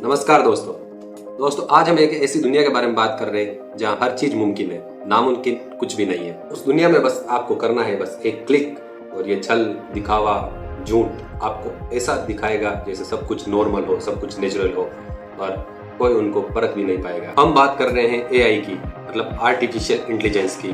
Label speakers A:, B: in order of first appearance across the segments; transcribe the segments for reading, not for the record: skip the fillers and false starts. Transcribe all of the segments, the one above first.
A: नमस्कार दोस्तों आज हम एक ऐसी दुनिया के बारे में बात कर रहे हैं जहां हर चीज मुमकिन है, नामुमकिन कुछ भी नहीं है। उस दुनिया में बस आपको करना है बस एक क्लिक, और ये छल दिखावा झूठ आपको ऐसा दिखाएगा जैसे सब कुछ नॉर्मल हो, सब कुछ नेचुरल हो और कोई उनको परख भी नहीं पाएगा। हम बात कर रहे हैं एआई की, मतलब आर्टिफिशियल इंटेलिजेंस की।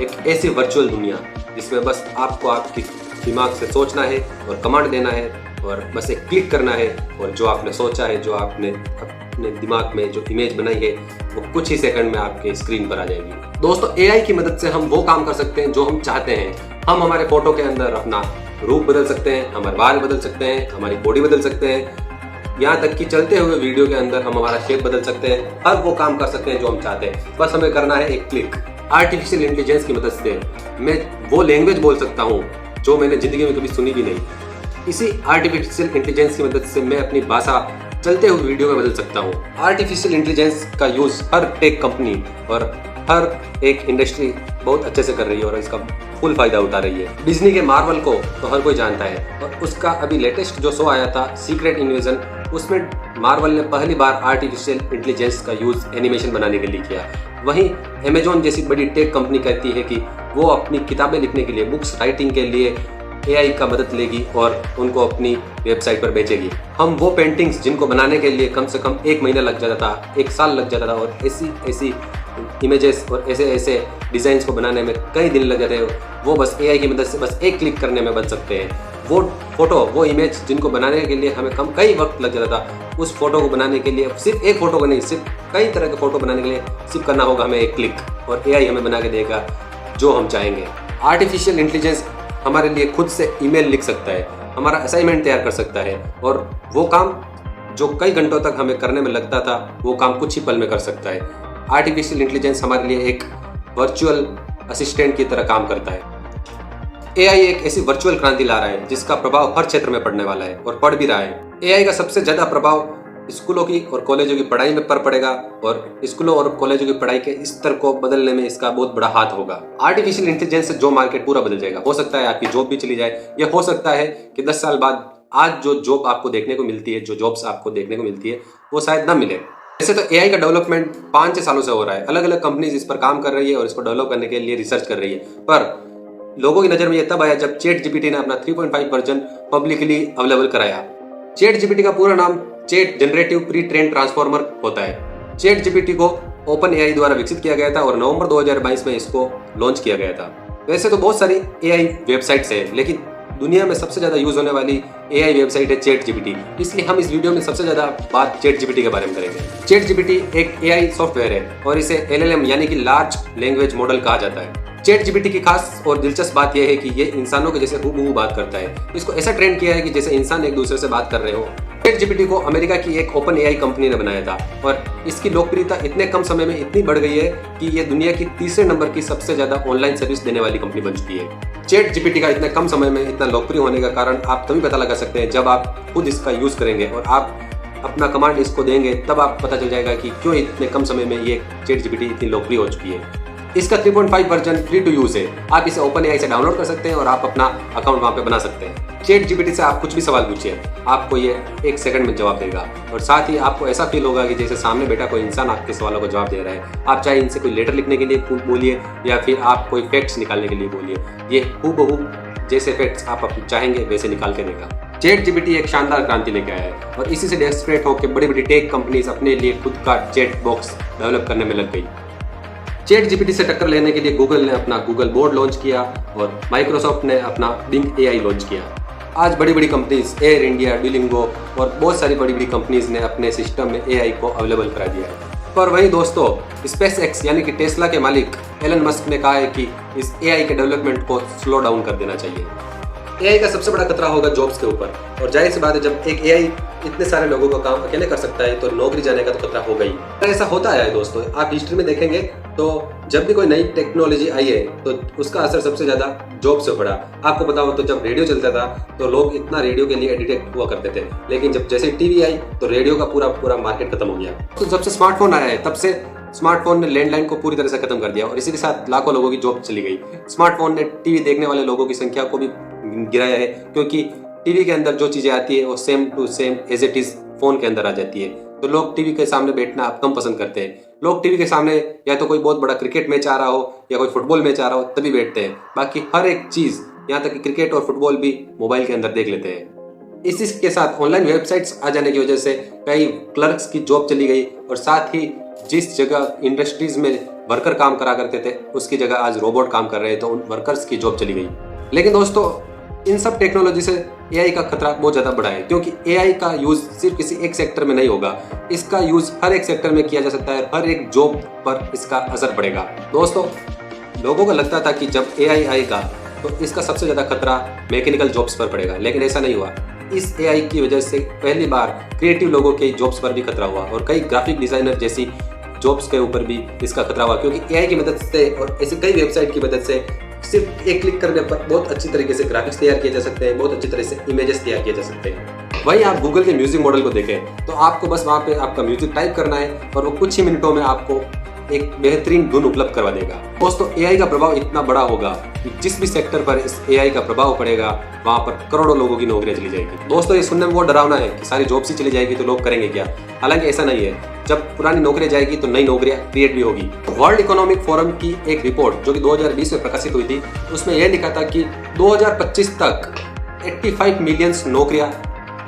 A: एक ऐसी वर्चुअल दुनिया जिसमें बस आपको आपकी दिमाग से सोचना है और कमांड देना है और बस एक क्लिक करना है, और जो आपने सोचा है, जो आपने अपने दिमाग में जो इमेज बनाई है, वो कुछ ही सेकंड में आपके स्क्रीन पर आ जाएगी। दोस्तों, एआई की मदद से हम वो काम कर सकते हैं जो हम चाहते हैं। हम हमारे फोटो के अंदर अपना रूप बदल सकते हैं, हमारे बाल बदल सकते हैं, हमारी बॉडी बदल सकते हैं, यहाँ तक कि चलते हुए वीडियो के अंदर हम हमारा शेप बदल सकते हैं। हर वो काम कर सकते हैं जो हम चाहते हैं, बस हमें करना है एक क्लिक। आर्टिफिशियल इंटेलिजेंस की मदद से मैं वो लैंग्वेज बोल सकता हूँ जो मैंने जिंदगी में कभी सुनी भी नहीं। इसी आर्टिफिशियल इंटेलिजेंस की मदद से मैं अपनी भाषा चलते हुए वीडियो में बदल सकता हूँ। आर्टिफिशियल इंटेलिजेंस का यूज हर टेक कंपनी और हर एक इंडस्ट्री बहुत अच्छे से कर रही है और इसका फुल फायदा उठा रही है। डिज्नी के मार्वल को तो हर कोई जानता है, और उसका अभी लेटेस्ट जो शो आया था सीक्रेट इन्वेजन, उसमें मार्वल ने पहली बार आर्टिफिशियल इंटेलिजेंस का यूज एनिमेशन बनाने के लिए किया। वहीं अमेजॉन जैसी बड़ी टेक कंपनी कहती है कि वो अपनी किताबें लिखने के लिए, बुक्स राइटिंग के लिए एआई का मदद लेगी और उनको अपनी वेबसाइट पर बेचेगी। हम वो पेंटिंग्स जिनको बनाने के लिए कम से कम 1 महीना लग जाता था, 1 साल लग जाता था, और ऐसी इमेजेस और ऐसे डिजाइन्स को बनाने में कई दिन लग जाते हैं, वो बस एआई की मदद से बस एक क्लिक करने में बन सकते हैं। वो फोटो, वो इमेज जिनको बनाने के लिए हमें कई वक्त लग जाता था, उस फोटो को बनाने के लिए सिर्फ एक फोटो को नहीं, सिर्फ कई तरह के फोटो बनाने के लिए सिर्फ करना होगा हमें एक क्लिक, और एआई हमें बना के देगा जो हम चाहेंगे। आर्टिफिशियल इंटेलिजेंस हमारे लिए खुद से ईमेल लिख सकता है, हमारा असाइनमेंट तैयार कर सकता है, और वो काम जो कई घंटों तक हमें करने में लगता था, वो काम कुछ ही पल में कर सकता है। आर्टिफिशियल इंटेलिजेंस हमारे लिए एक वर्चुअल असिस्टेंट की तरह काम करता है। एआई एक ऐसी वर्चुअल क्रांति ला रहा है जिसका प्रभाव हर क्षेत्र में पड़ने वाला है और पड़ भी रहा है। एआई का सबसे ज्यादा प्रभाव स्कूलों की और कॉलेजों की पढ़ाई में पड़ेगा, और स्कूलों और कॉलेजों की पढ़ाई के स्तर को बदलने में इसका बहुत बड़ा हाथ होगा। आर्टिफिशियल इंटेलिजेंस से जो मार्केट पूरा बदल जाएगा। हो सकता है आपकी जॉब भी चली जाए, या हो सकता है कि 10 साल बाद आज जो जॉब आपको देखने को मिलती है, जो जॉब्स आपको देखने को मिलती है, वो शायद ना मिले। वैसे तो एआई का डेवलपमेंट 5-6 सालों से हो रहा है। अलग अलग कंपनीज इस पर काम कर रही है और इसको डेवलप करने के लिए रिसर्च कर रही है, पर लोगों की नजर में ये तब आया जब चैट जीपीटी ने अपना 3.5 वर्जन पब्लिकली अवेलेबल कराया। चैट जीपीटी का पूरा नाम chat generative pre train transformer होता है। चैट जीपीटी को ओपन एआई द्वारा विकसित किया गया था और नवंबर 2022 में इसको लॉन्च किया गया था। वैसे तो बहुत सारी एआई वेबसाइट्स है, लेकिन दुनिया में सबसे ज्यादा यूज होने वाली एआई वेबसाइट है चैट जीपीटी। इसलिए हम इस वीडियो में सबसे ज्यादा बात चैट जीपीटी के बारे में करेंगे। चैट जीपीटी एक एआई सॉफ्टवेयर है और इसे एलएलएम यानी कि लार्ज लैंग्वेज मॉडल कहा जाता है। चैट जीपीटी की खास और दिलचस्प बात यह है कि ये इंसानों के जैसे हूबहू बात करता है। इसको ऐसा ट्रेन किया है कि जैसे इंसान एक दूसरे से बात कर रहे हो। चैट जीपीटी को अमेरिका की एक ओपन एआई कंपनी ने बनाया था, और इसकी लोकप्रियता इतने कम समय में इतनी बढ़ गई है कि ये दुनिया की तीसरे नंबर की सबसे ज्यादा ऑनलाइन सर्विस देने वाली कंपनी बन चुकी है। चैट जीपीटी का इतने कम समय में इतना लोकप्रिय होने का कारण आप तभी पता लगा सकते हैं जब आप खुद इसका यूज करेंगे और आप अपना कमांड इसको देंगे, तब आप पता चल जाएगा कि क्यों इतने कम समय में ये चैट जीपीटी इतनी लोकप्रिय हो चुकी है। इसका 3.5 वर्जन फ्री टू यूज है। आप इसे ओपन एआई से डाउनलोड कर सकते हैं और आप अपना अकाउंट वहां पे बना सकते हैं। चैट जीपीटी से आप कुछ भी सवाल पूछिए, आपको ये 1 सेकंड में जवाब देगा, और साथ ही आपको ऐसा फील होगा कि जैसे सामने बैठा कोई इंसान आपके सवालों को जवाब दे रहा है। आप चाहे इनसे कोई लेटर लिखने के लिए बोलिए या फिर आप कोई फैक्ट्स निकालने के लिए बोलिए, ये हूबहू जैसे फैक्ट्स आप चाहेंगे वैसे निकाल के देगा। चैट जीपीटी एक शानदार क्रांति लेके आया है, और इसी से डेस्परेट होकर बड़ी बड़ी टेक कंपनीज अपने लिए खुद का चैट बॉक्स डेवलप करने में लग गई। चैट जीपीटी से टक्कर लेने के लिए गूगल ने अपना गूगल बोर्ड लॉन्च किया और माइक्रोसॉफ्ट ने अपना बिंग एआई लॉन्च किया। आज बड़ी बड़ी कंपनीज एयर इंडिया, डुओलिंगो और बहुत सारी बड़ी बड़ी कंपनीज ने अपने सिस्टम में एआई को अवेलेबल करा दिया है। पर वहीं दोस्तों, स्पेस एक्स यानी कि टेस्ला के मालिक एलन मस्क ने कहा है कि इस एआई के डेवलपमेंट को स्लो डाउन कर देना चाहिए। एआई का सबसे बड़ा खतरा होगा जॉब्स के ऊपर, और जाहिर सी बात है जब एक एआई इतने सारे लोगों का काम अकेले कर सकता है तो नौकरी जाने का तो खतरा होगा ही। ऐसा होता है दोस्तों, आप हिस्ट्री में देखेंगे तो जब भी कोई नई टेक्नोलॉजी आई है तो उसका असर सबसे ज्यादा जॉब से पड़ा। आपको पता हो तो जब रेडियो चलता था तो लोग इतना रेडियो के लिए एडिक्ट हुआ करते थे, लेकिन जब जैसे टीवी आई तो रेडियो का पूरा मार्केट खत्म हो गया। तो जब से स्मार्टफोन आया है तब से स्मार्टफोन ने लैंडलाइन को पूरी तरह से खत्म कर दिया और इसी के साथ लाखों लोगों की जॉब चली गई। स्मार्टफोन ने टीवी देखने वाले लोगों की संख्या को भी गिराया है, क्योंकि टीवी के अंदर जो चीज़ें आती है वो same to same as it is phone के अंदर आ जाती है। तो लोग टीवी के सामने बैठना अब कम पसंद करते हैं। लोग टीवी के सामने या तो कोई बहुत बड़ा क्रिकेट मैच आ रहा हो या कोई फुटबॉल मैच आ रहा हो तभी बैठते हैं। बाकी हर एक चीज़, यहाँ तक कि क्रिकेट और फुटबॉल भी मोबाइल के अंदर देख लेते हैं। इसी के साथ ऑनलाइन वेबसाइट्स आ जाने की वजह से कई क्लर्क्स की जॉब चली गई और साथ ही जिस जगह इंडस्ट्रीज में वर्कर काम करा करते थे उसकी जगह आज रोबोट काम कर रहे हैं, तो उन वर्कर्स की जॉब चली गई। लेकिन दोस्तों, इन सब टेक्नोलॉजी से एआई का खतरा बहुत ज़्यादा बड़ा है, क्योंकि एआई का यूज़ सिर्फ किसी एक सेक्टर में नहीं होगा, इसका यूज़ हर एक सेक्टर में किया जा सकता है, हर एक जॉब पर इसका असर पड़ेगा। दोस्तों, लोगों को लगता था कि जब एआई आएगा तो इसका सबसे ज़्यादा खतरा मैकेनिकल जॉब्स पर पड़ेगा, लेकिन ऐसा नहीं हुआ। इस एआई की वजह से पहली बार क्रिएटिव लोगों के जॉब्स पर भी खतरा हुआ और कई ग्राफिक डिज़ाइनर जैसी जॉब्स के ऊपर भी इसका खतरा हुआ, क्योंकि एआई की मदद से और ऐसी कई वेबसाइट की मदद से सिर्फ एक क्लिक करने पर बहुत अच्छी तरीके से ग्राफिक्स तैयार किए जा सकते हैं, बहुत अच्छी तरह से इमेजेस तैयार किए जा सकते हैं। वहीं आप गूगल के म्यूजिक मॉडल को देखें तो आपको बस वहाँ पे आपका म्यूजिक टाइप करना है और वो कुछ ही मिनटों में आपको एक बेहतरीन धुन उपलब्ध करवा देगा। दोस्तों, एआई का प्रभाव इतना बड़ा होगा कि जिस भी सेक्टर पर इस एआई का प्रभाव पड़ेगा वहाँ पर करोड़ों लोगों की नौकरियां चली जाएगी। दोस्तों, ये सुनने में बहुत डरावना है कि सारी जॉब्स ही चली जाएगी तो लोग करेंगे क्या। हालांकि ऐसा नहीं है, जब पुरानी नौकरियां जाएगी तो नई नौकरियां क्रिएट भी होगी। वर्ल्ड इकोनॉमिक फोरम की एक रिपोर्ट जो कि 2020 में प्रकाशित हुई थी, उसमें यह लिखा था कि 2025 तक 85 मिलियन नौकरियां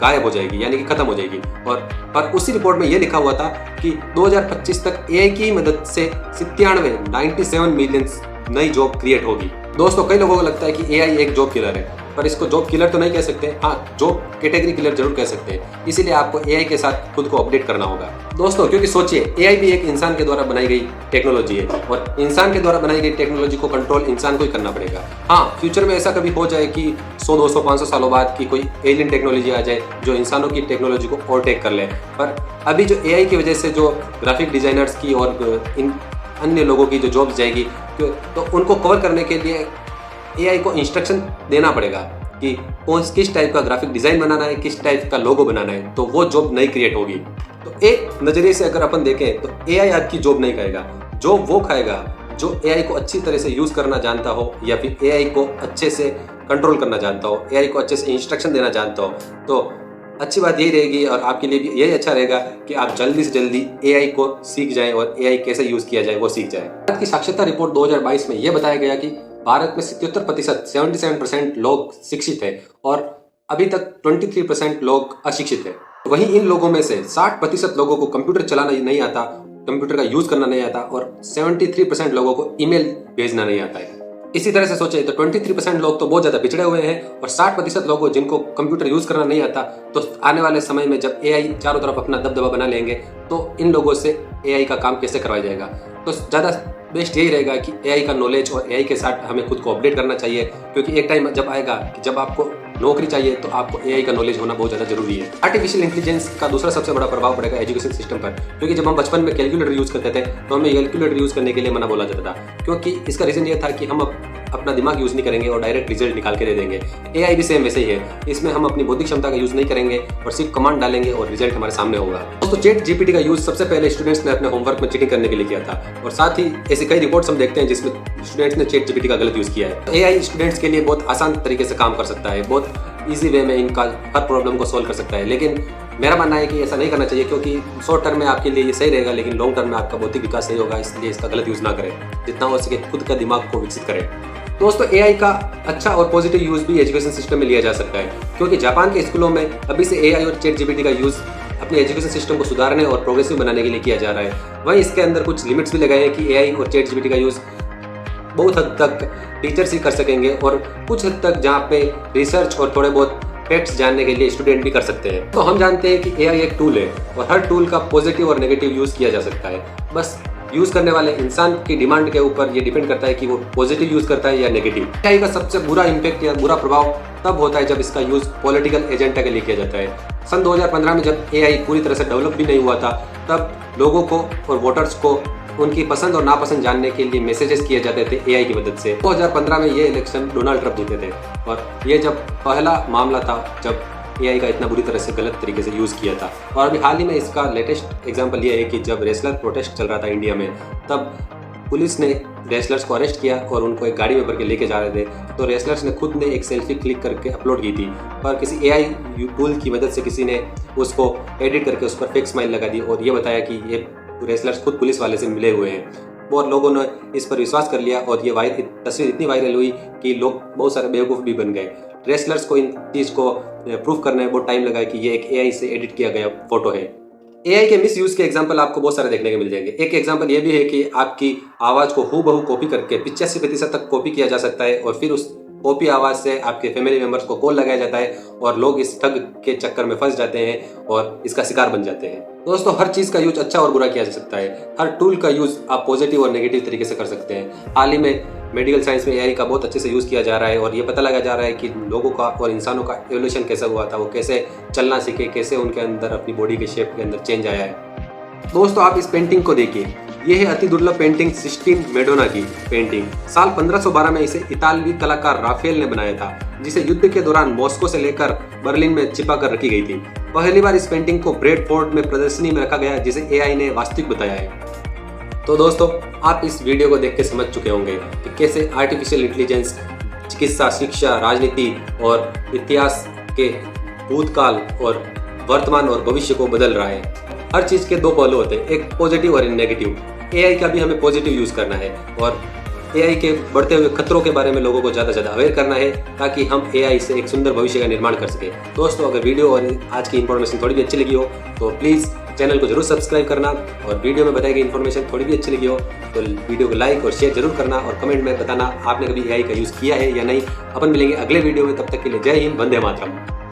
A: गायब हो जाएगी, यानी कि खत्म हो जाएगी। और उसी रिपोर्ट में यह लिखा हुआ था कि 2025 तक एआई की मदद से 97 मिलियन नई जॉब क्रिएट होगी। दोस्तों, कई लोगों को लगता है कि एआई एक जॉब किलर है, पर इसको जॉब किलर तो नहीं कह सकते, हाँ जॉब कैटेगरी किलर जरूर कह सकते हैं। इसीलिए आपको एआई के साथ खुद को अपडेट करना होगा दोस्तों, क्योंकि सोचिए, एआई भी एक इंसान के द्वारा बनाई गई टेक्नोलॉजी है और इंसान के द्वारा बनाई गई टेक्नोलॉजी को कंट्रोल इंसान को ही करना पड़ेगा। हाँ, फ्यूचर में ऐसा कभी हो जाए कि 100, 200, 500 सालों बाद की कोई एलियन टेक्नोलॉजी आ जाए जो इंसानों की टेक्नोलॉजी को ओवरटेक कर ले, पर अभी जो एआई की वजह से जो ग्राफिक डिजाइनर्स की और इन अन्य लोगों की जो जॉब्स जाएगी तो उनको कवर करने के लिए एआई को इंस्ट्रक्शन देना पड़ेगा कि किस टाइप का ग्राफिक डिजाइन बनाना है, किस टाइप का लोगो बनाना है, तो वो जॉब नई क्रिएट होगी। तो एक नजरिए से अगर अपन देखें तो एआई आपकी जॉब नहीं खाएगा, जॉब वो खाएगा जो एआई को अच्छी तरह से यूज करना जानता हो या फिर एआई को अच्छे से कंट्रोल करना जानता हो, एआई को अच्छे से इंस्ट्रक्शन देना जानता हो। तो अच्छी बात यही रहेगी और आपके लिए भी यही अच्छा रहेगा कि आप जल्दी से जल्दी एआई को सीख जाएं और एआई कैसे यूज किया जाए वो सीख जाए। भारत की साक्षरता रिपोर्ट 2022 में यह बताया गया कि भारत में 77% 77% लोग शिक्षित हैं और अभी तक 23% लोग अशिक्षित हैं। वहीं इन लोगों में से 60% लोगों को कंप्यूटर चलाना नहीं आता, कंप्यूटर का यूज करना नहीं आता और 73% लोगों को ईमेल भेजना नहीं आता है। इसी तरह से सोचे तो 23% लोग तो बहुत ज्यादा पिछड़े हुए हैं और 60% लोगों जिनको कंप्यूटर यूज करना नहीं आता, तो आने वाले समय में जब एआई चारों तरफ अपना दबदबा बना लेंगे तो इन लोगों से एआई का काम कैसे करवाया जाएगा। तो ज्यादा बेस्ट यही रहेगा कि एआई का नॉलेज और एआई के साथ हमें खुद को अपडेट करना चाहिए, क्योंकि एक टाइम जब आएगा कि जब आपको नौकरी चाहिए तो आपको एआई का नॉलेज होना बहुत ज़्यादा जरूरी है। आर्टिफिशियल इंटेलिजेंस का दूसरा सबसे बड़ा प्रभाव पड़ेगा एजुकेशन सिस्टम पर, क्योंकि जब हम बचपन में कैलकुलेटर यूज़ करते थे तो हमें कैलकुलेटर यूज़ करने के लिए मना बोला जाता था, क्योंकि इसका रीज़न ये था कि हम अपना दिमाग यूज़ नहीं करेंगे और डायरेक्ट रिजल्ट निकाल के दे देंगे। एआई भी सेम वैसे ही है, इसमें हम अपनी बौद्धिक क्षमता का यूज़ नहीं करेंगे और सिर्फ कमांड डालेंगे और रिजल्ट हमारे सामने होगा। दोस्तों, चैट जीपीटी का यूज़ सबसे पहले स्टूडेंट्स ने अपने होमवर्क में चीटिंग करने के लिए किया था और साथ ही ऐसी कई रिपोर्ट्स हम देखते हैं जिसमें स्टूडेंट्स ने चैट जीपीटी का गलत यूज़ किया है। एआई स्टूडेंट्स के लिए बहुत आसान तरीके से काम कर सकता है, बहुत ईजी वे में इनका हर प्रॉब्लम को सॉल्व कर सकता है, लेकिन मेरा मानना है कि ऐसा नहीं करना चाहिए, क्योंकि शॉर्ट टर्म में आपके लिए ये सही रहेगा लेकिन लॉन्ग टर्म में आपका बौद्धिक विकास सही होगा, इसलिए इसका गलत यूज़ ना करें, जितना हो सके खुद का दिमाग को विकसित करें। दोस्तों, एआई का अच्छा और पॉजिटिव यूज़ भी एजुकेशन सिस्टम में लिया जा सकता है, क्योंकि जापान के स्कूलों में अभी से एआई और चैट जीपीटी का यूज़ अपने एजुकेशन सिस्टम को सुधारने और प्रोग्रेसिव बनाने के लिए किया जा रहा है। वहीं इसके अंदर कुछ लिमिट्स भी लगाए हैं कि एआई और चैट जीपीटी का यूज़ बहुत हद तक टीचर्स ही कर सकेंगे और कुछ हद तक जहाँ पे रिसर्च और थोड़े बहुत फैक्ट्स जानने के लिए स्टूडेंट भी कर सकते हैं। तो हम जानते हैं कि एआई एक टूल है और हर टूल का पॉजिटिव और नेगेटिव यूज़ किया जा सकता है, बस यूज़ करने वाले इंसान की डिमांड के ऊपर ये डिपेंड करता है कि वो पॉजिटिव यूज़ करता है या नेगेटिव। एआई का सबसे बुरा इम्पैक्ट या बुरा प्रभाव तब होता है जब इसका यूज़ पॉलिटिकल एजेंडा के लिए किया जाता है। सन 2015 में जब एआई पूरी तरह से डेवलप भी नहीं हुआ था, तब लोगों को और वोटर्स को उनकी पसंद और नापसंद जानने के लिए मैसेजेस किए जाते थे एआई की मदद से। 2015 में ये इलेक्शन डोनाल्ड ट्रंप जीते थे और ये जब पहला मामला था जब एआई का इतना बुरी तरह से गलत तरीके से यूज़ किया था। और अभी हाल ही में इसका लेटेस्ट एग्जांपल ये है कि जब रेसलर प्रोटेस्ट चल रहा था इंडिया में, तब पुलिस ने रेसलर्स को अरेस्ट किया और उनको एक गाड़ी में भर के लेके जा रहे थे। तो रेसलर्स ने खुद ने एक सेल्फी क्लिक करके अपलोड की थी, पर किसी AI टूल की मदद से किसी ने उसको एडिट करके उस पर फेक स्माइल लगा दी और ये बताया कि ये रेसलर्स खुद पुलिस वाले से मिले हुए हैं। और लोगों ने इस पर विश्वास कर लिया और ये तस्वीर इतनी वायरल हुई कि लोग बहुत सारे बेवकूफ़ भी बन गए। रेसलर्स को इन चीज़ को प्रूफ करने में बहुत टाइम लगा कि ये एक AI से एडिट किया गया फोटो है। AI के मिस यूज़ के एग्जाम्पल आपको बहुत सारे देखने को मिल जाएंगे। एक एग्जाम्पल ये भी है कि आपकी आवाज़ को हूबहू कॉपी करके 85% तक कॉपी किया जा सकता है और फिर उस कॉपी आवाज़ से आपके फैमिली मेम्बर्स को कॉल लगाया जाता है और लोग इस ठग के चक्कर में फंस जाते हैं और इसका शिकार बन जाते हैं। दोस्तों, हर चीज़ का यूज अच्छा और बुरा किया जा सकता है। हर टूल का यूज आप पॉजिटिव और नेगेटिव तरीके से कर सकते हैं। हाल ही में मेडिकल साइंस में AI का बहुत अच्छे से यूज़ किया जा रहा है और ये पता लगा जा रहा है कि लोगों का और इंसानों का एवोल्यूशन कैसा हुआ था, वो कैसे चलना सीखे, कैसे उनके अंदर अपनी बॉडी के शेप के अंदर चेंज आया है। दोस्तों, आप इस पेंटिंग को देखिए। यह है अति दुर्लभ पेंटिंग सिस्टीन मेडोना की पेंटिंग। साल 1512 में इसे इतालवी कलाकार राफेल ने बनाया था, जिसे युद्ध के दौरान मॉस्को से लेकर बर्लिन में छिपा कर रखी गई थी। पहली बार इस पेंटिंग को ब्रेडफोर्ड में प्रदर्शनी में रखा गया, जिसे AI ने वास्तविक बताया है। तो दोस्तों, आप इस वीडियो को देख के समझ चुके होंगे कि कैसे आर्टिफिशियल इंटेलिजेंस चिकित्सा, शिक्षा, राजनीति और इतिहास के भूतकाल और वर्तमान और भविष्य को बदल रहा है। हर चीज़ के दो पहलू होते हैं, एक पॉजिटिव और एक नेगेटिव। AI का भी हमें पॉजिटिव यूज़ करना है और AI के बढ़ते हुए खतरों के बारे में लोगों को ज़्यादा से ज़्यादा अवेयर करना है, ताकि हम AI से एक सुंदर भविष्य का निर्माण कर सकें। दोस्तों, अगर वीडियो और आज की इन्फॉर्मेशन थोड़ी भी अच्छी लगी हो तो प्लीज़ चैनल को जरूर सब्सक्राइब करना, और वीडियो में बताई गई इन्फॉर्मेशन थोड़ी भी अच्छी लगी हो तो वीडियो को लाइक और शेयर जरूर करना, और कमेंट में बताना आपने कभी AI का यूज़ किया है या नहीं। अपन मिलेंगे अगले वीडियो में, तब तक के लिए जय हिंद, वंदे मातरम।